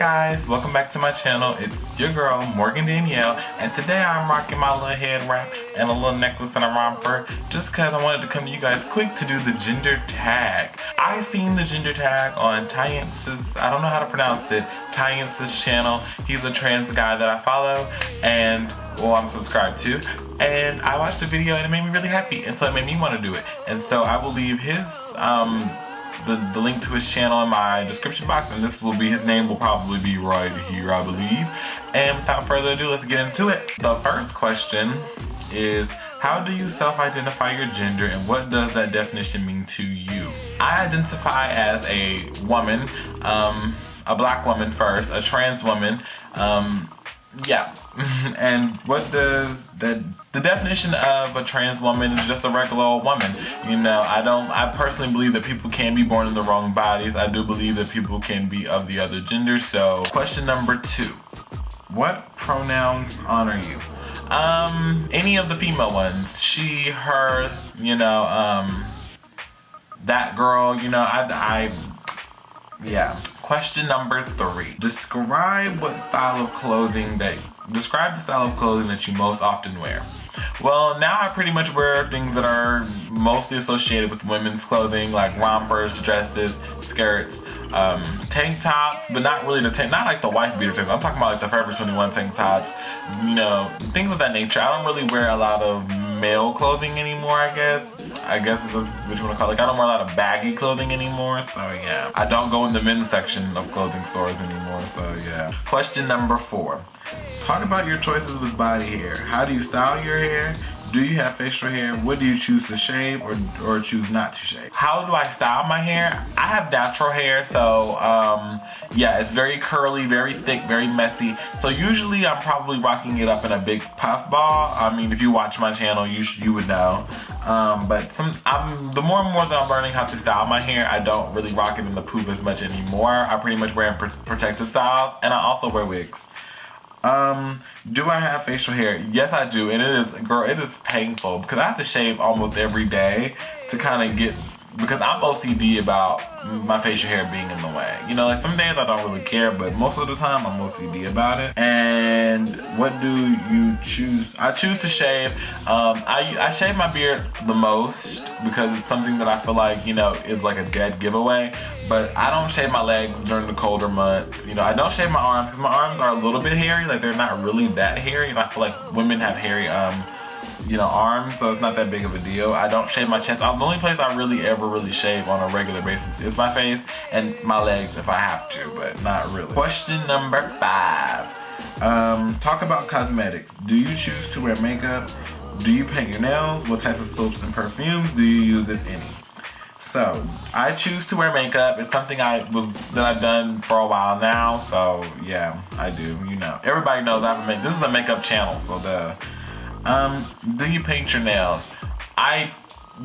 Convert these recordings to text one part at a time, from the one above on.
guys, welcome back to my channel. It's your girl Morgan Danielle, and today I'm rocking my little head wrap and a little necklace and a romper just because I wanted to come to you guys quick to do the gender tag. I seen the gender tag on Tyance's, I don't know how to pronounce it, Tyance's channel. He's a trans guy that I follow and I'm subscribed to, and I watched the video and it made me really happy, and so it made me want to do it. And so I will leave his the link to his channel in my description box, and this will be, his name will probably be right here, I believe. And without further ado, let's get into it. The first question is, how do you self-identify your gender, and what does that definition mean to you? I identify as a woman, a black woman first, a trans woman, yeah. And what does the definition of a trans woman is just a regular old woman. You know, I personally believe that people can be born in the wrong bodies. I do believe that people can be of the other gender. So question number 2, what pronouns honor you? Any of the female ones, she, her, you know, that girl, you know, yeah. Question number 3. Describe the style of clothing that you most often wear. Well, now I pretty much wear things that are mostly associated with women's clothing, like rompers, dresses, skirts, tank tops, but not really not like the wife beater tanks. I'm talking about like the Forever 21 tank tops, you know, things of that nature. I don't really wear a lot of male clothing anymore, I guess that's what you want to call it. Like, I don't wear a lot of baggy clothing anymore, so yeah. I don't go in the men's section of clothing stores anymore, so yeah. Question number 4. Talk about your choices with body hair. How do you style your hair? Do you have facial hair? What do you choose to shave or choose not to shave? How do I style my hair? I have natural hair, so yeah, it's very curly, very thick, very messy. So usually I'm probably rocking it up in a big puff ball. I mean, if you watch my channel, you would know. But the more and more that I'm learning how to style my hair, I don't really rock it in the poof as much anymore. I pretty much wear protective styles, and I also wear wigs. Do I have facial hair? Yes, I do, and it is painful because I have to shave almost every day to kind of get, because I'm OCD about my facial hair being in the way. You know, like some days I don't really care, but most of the time I'm OCD about it. And what do you choose? I choose to shave. I shave my beard the most because it's something that I feel like, you know, is like a dead giveaway. But I don't shave my legs during the colder months. You know, I don't shave my arms because my arms are a little bit hairy. Like, they're not really that hairy, and I feel like women have hairy you know, arms, so it's not that big of a deal. I don't shave my chest. The only place I really shave on a regular basis is my face and my legs if I have to, but not really. Question number 5. Talk about cosmetics. Do you choose to wear makeup? Do you paint your nails? What types of soaps and perfumes do you use, if any? So, I choose to wear makeup. It's something that I've done for a while now, so yeah, I do, you know. Everybody knows this is a makeup channel, so duh. Do you paint your nails? I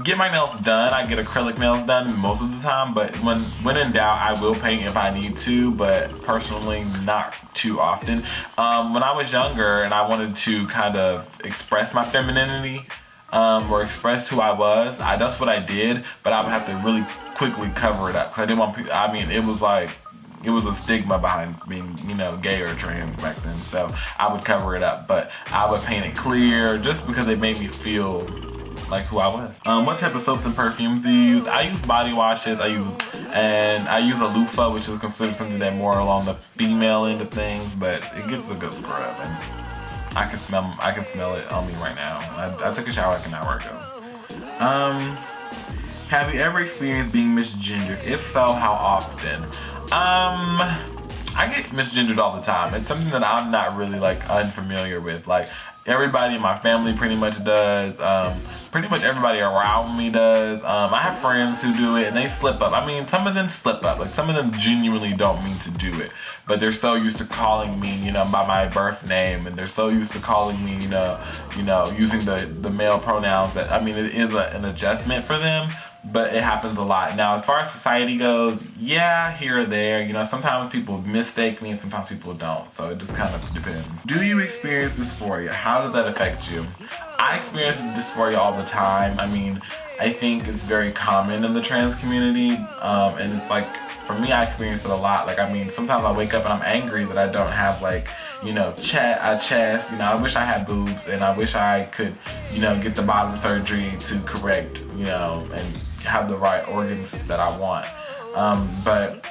get my nails done. I get acrylic nails done most of the time, but when in doubt, I will paint if I need to, but personally not too often. When I was younger and I wanted to kind of express my femininity, or express who I was, that's what I did, but I would have to really quickly cover it up because I didn't want people, I mean, it was a stigma behind being, you know, gay or trans back then, so I would cover it up, but I would paint it clear just because it made me feel like who I was. What type of soaps and perfumes do you use? I use body washes, I use a loofah, which is considered something that more along the female end of things, but it gives a good scrub, and I can smell it on me right now. I took a shower like an hour ago. Have you ever experienced being misgendered? If so, how often? I get misgendered all the time. It's something that I'm not really like unfamiliar with. Like, everybody in my family pretty much does. Pretty much everybody around me does. I have friends who do it and they slip up. I mean, some of them slip up. Like, some of them genuinely don't mean to do it, but they're so used to calling me, you know, by my birth name, and they're so used to calling me, you know, using the male pronouns that, I mean, it is an adjustment for them. But it happens a lot. Now, as far as society goes, yeah, here or there. You know, sometimes people mistake me and sometimes people don't. So it just kind of depends. Do you experience dysphoria? How does that affect you? I experience dysphoria all the time. I mean, I think it's very common in the trans community. And it's like, for me, I experience it a lot. Like, I mean, sometimes I wake up and I'm angry that I don't have, like, you know, a chest. You know, I wish I had boobs, and I wish I could, you know, get the bottom surgery to correct, you know, and have the right organs that I want. But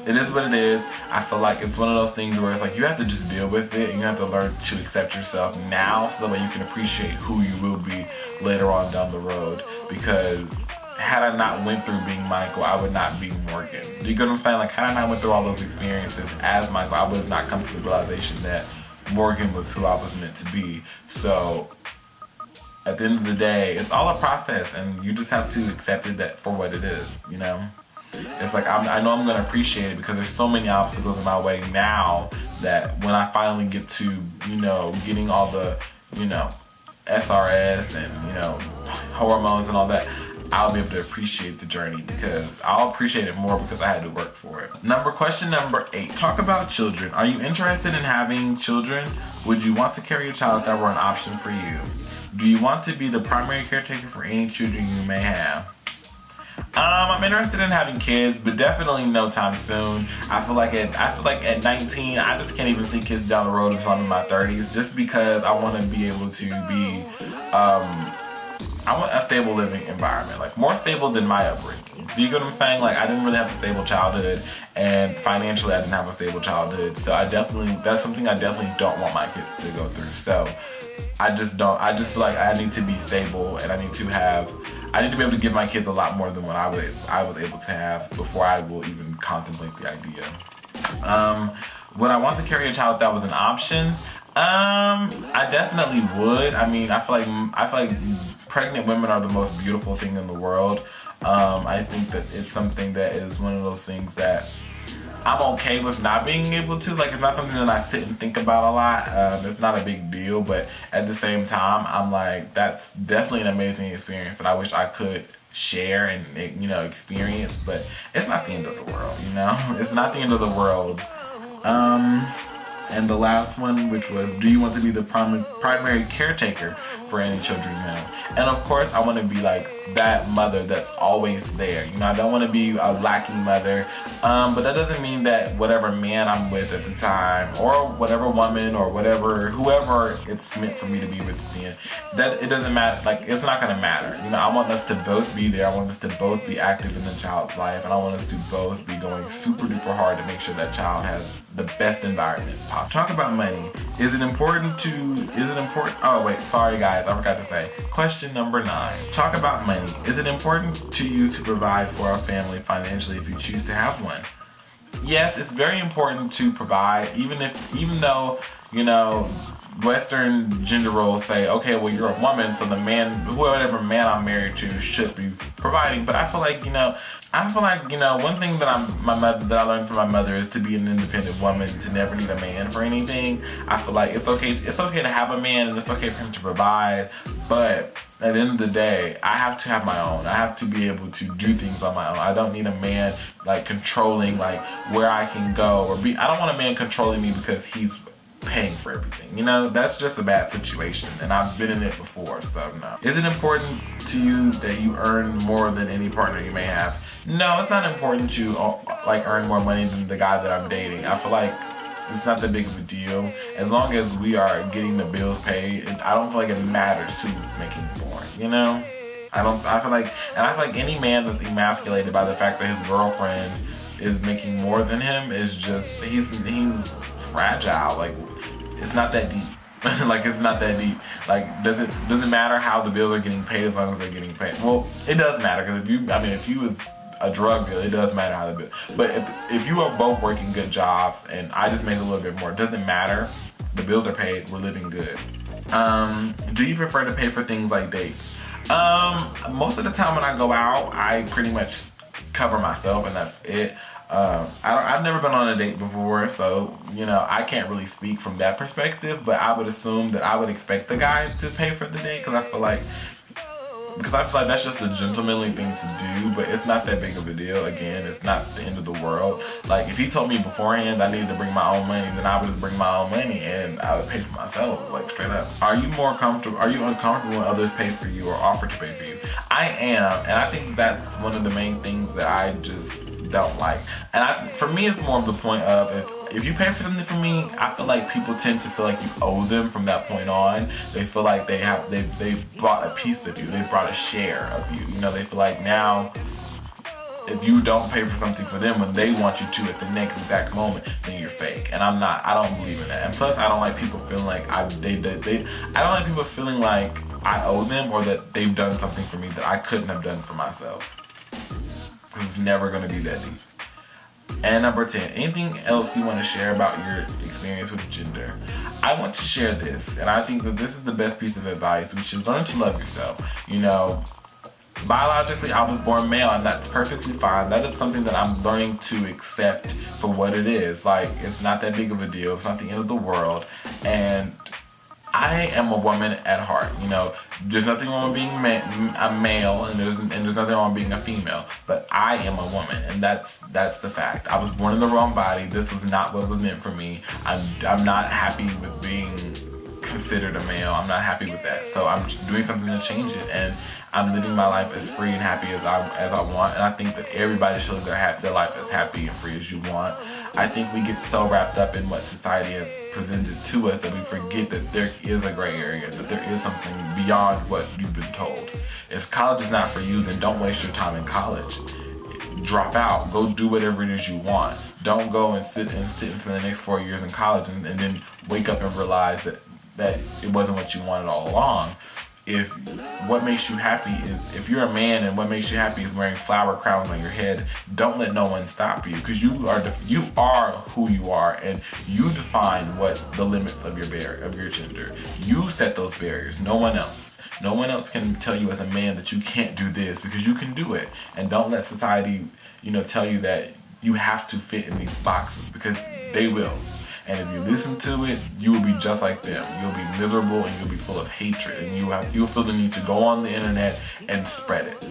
it is what it is. I feel like it's one of those things where it's like you have to just deal with it, and you have to learn to accept yourself now so that way you can appreciate who you will be later on down the road. Because had I not went through being Michael, I would not be Morgan. Do you get what I'm saying? Like, had I not went through all those experiences as Michael, I would have not come to the realization that Morgan was who I was meant to be. So at the end of the day, it's all a process, and you just have to accept it that for what it is, you know? It's like, I know I'm going to appreciate it because there's so many obstacles in my way now that when I finally get to, you know, getting all the, you know, SRS and, you know, hormones and all that, I'll be able to appreciate the journey because I'll appreciate it more because I had to work for it. Question number 8. Talk about children. Are you interested in having children? Would you want to carry a child if that were an option for you? Do you want to be the primary caretaker for any children you may have? I'm interested in having kids, but definitely no time soon. I feel like at 19, I just can't even see kids down the road until I'm in my 30s, just because I want to be able to be, I want a stable living environment, like more stable than my upbringing. Do you get what I'm saying? Like, I didn't really have a stable childhood, and financially I didn't have a stable childhood, so that's something I definitely don't want my kids to go through. So I just feel like I need to be stable, and I need to be able to give my kids a lot more than what I was able to have before I will even contemplate the idea. Would I want to carry a child if that was an option? I definitely would. I mean, I feel like pregnant women are the most beautiful thing in the world. I think that it's something that is one of those things that I'm okay with not being able to. Like, it's not something that I sit and think about a lot. It's not a big deal, but at the same time, I'm like, that's definitely an amazing experience that I wish I could share and, you know, experience, but it's not the end of the world, you know? It's not the end of the world. And the last one, which was, do you want to be the primary caretaker for any children you have? And of course, I want to be like that mother that's always there. You know, I don't want to be a lacking mother, but that doesn't mean that whatever man I'm with at the time, or whatever woman, or whoever it's meant for me to be with then, that it doesn't matter. Like, it's not gonna matter. You know, I want us to both be there. I want us to both be active in the child's life, and I want us to both be going super duper hard to make sure that child has the best environment possible. Talk about money. Is it important? Oh wait, sorry guys, I forgot to say. Question number 9. Talk about money. Is it important to you to provide for a family financially if you choose to have one? Yes, it's very important to provide, even though, you know, Western gender roles say, okay, well, you're a woman, so whoever man I'm married to should be providing. But I feel like, you know, one thing that I learned from my mother is to be an independent woman, to never need a man for anything. I feel like it's okay to have a man, and it's okay for him to provide, but at the end of the day, I have to have my own. I have to be able to do things on my own. I don't need a man like controlling like where I can go I don't want a man controlling me because he's paying for everything. You know, that's just a bad situation, and I've been in it before, so no. Is it important to you that you earn more than any partner you may have? No, it's not important to like earn more money than the guy that I'm dating. I feel like it's not that big of a deal. As long as we are getting the bills paid, I don't feel like it matters who's making more, you know? I feel like any man that's emasculated by the fact that his girlfriend is making more than him is just, he's fragile. Like, it's not that deep. Like, it's not that deep. Like, does it matter how the bills are getting paid as long as they're getting paid? Well, it does matter, because if you was a drug dealer, it does matter how the bill. But if you are both working good jobs and I just make a little bit more, it doesn't matter. The bills are paid. We're living good. Do you prefer to pay for things like dates? Most of the time when I go out, I pretty much cover myself, and that's it. I've never been on a date before, so, you know, I can't really speak from that perspective, but I would assume that I would expect the guy to pay for the date, because I feel like that's just a gentlemanly thing to do, but it's not that big of a deal. Again, it's not the end of the world. Like, if he told me beforehand I needed to bring my own money, then I would just bring my own money and I would pay for myself, like, straight up. Are you uncomfortable when others pay for you or offer to pay for you? I am, and I think that's one of the main things that I just don't like. And for me, it's more of the point of if you pay for something for me, I feel like people tend to feel like you owe them from that point on. They feel like they brought a piece of you. They brought a share of you. You know, they feel like now if you don't pay for something for them when they want you to at the next exact moment, then you're fake. And I don't believe in that. And plus, I don't like people feeling like I don't like people feeling like I owe them or that they've done something for me that I couldn't have done for myself. It's never gonna be that deep. And number 10, anything else you want to share about your experience with gender? I want to share this, and I think that this is the best piece of advice, which is learn to love yourself. You know, biologically, I was born male, and that's perfectly fine. That is something that I'm learning to accept for what it is. Like, it's not that big of a deal. It's not the end of the world. And I am a woman at heart. You know, there's nothing wrong with being a male, and there's nothing wrong with being a female. But I am a woman, and that's the fact. I was born in the wrong body. This was not what was meant for me. I'm not happy with being considered a male. I'm not happy with that. So I'm doing something to change it, and I'm living my life as free and happy as I want. And I think that everybody should live their life as happy and free as you want. I think we get so wrapped up in what society has presented to us that we forget that there is a gray area, that there is something beyond what you've been told. If college is not for you, then don't waste your time in college. Drop out. Go do whatever it is you want. Don't go and sit and spend the next 4 years in college and then wake up and realize that it wasn't what you wanted all along. If what makes you happy is, if you're a man and what makes you happy is wearing flower crowns on your head, don't let no one stop you, because you are who you are, and you define what the limits of your gender. You set those barriers, no one else. No one else can tell you as a man that you can't do this, because you can do it. And don't let society, tell you that you have to fit in these boxes, because they will. And if you listen to it, you will be just like them. You'll be miserable and you'll be full of hatred, and you'll feel the need to go on the internet and spread it.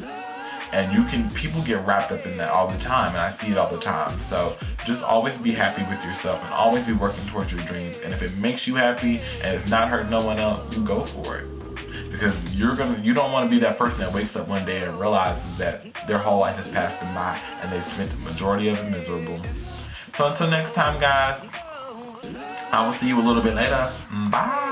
And people get wrapped up in that all the time, and I see it all the time. So just always be happy with yourself and always be working towards your dreams. And if it makes you happy and it's not hurting no one else, you go for it. Because you don't want to be that person that wakes up one day and realizes that their whole life has passed them by and they spent the majority of it miserable. So until next time, guys, I will see you a little bit later. Bye.